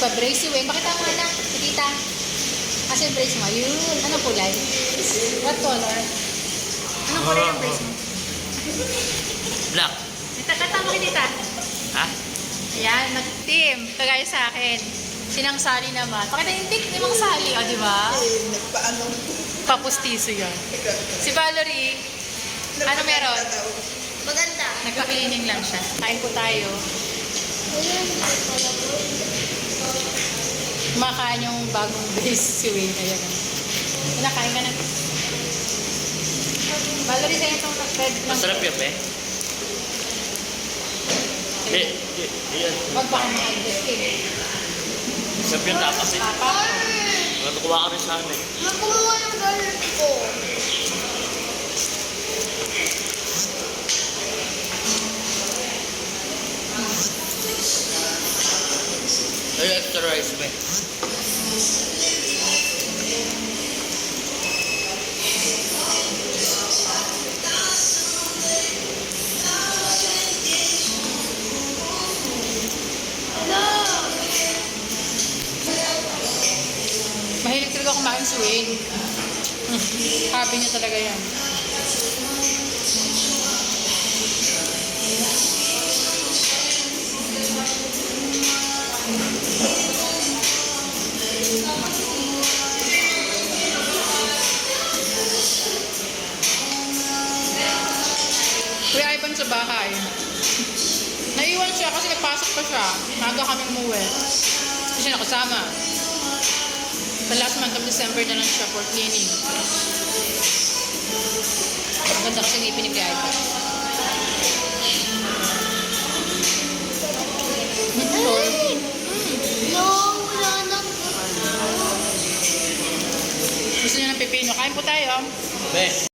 Nagpa-brace si Weng. Pakita mo na, si tita. Kasi yung brace mo, yun. Anong kulay? What color? Anong kulay ng brace mo? Black. Tita, kata mo kay tita. Ha? Ayan, nag-team. Kagaya sa akin. Sinang Sally naman. Pakita yung tik ni Mang Sally, o diba? Nagpaano? Papustiso yan. Si Valerie, ano meron? Maganda. Nagpa-cleaning lang siya. Kain po tayo. Kumakain yung bagong base si Wayne. Ayan. Kinakain ka na. Valerie, sa'yo itong red lang. Masarap yun, eh. Yan. Wag ba kang mag-adjust eh. Masarap yung tapas, eh. Papa. Natukuha ka rin sa amin. Nakuha yung garlic ko. Ay, extra rice, be. Mahilig talaga kumain si Wayne. Happy niya talaga yan. Kuya Ivan sa bahay. Naiwan siya kasi nagpasok pa siya. Maga kami umuwi. Hindi siya nakasama. Sa last month of December na lang siya for cleaning. Ang ganda kasi ngipin ni Kuya Ivan. No, wala na. Gusto niya ng pipino. Kain po tayo. Be.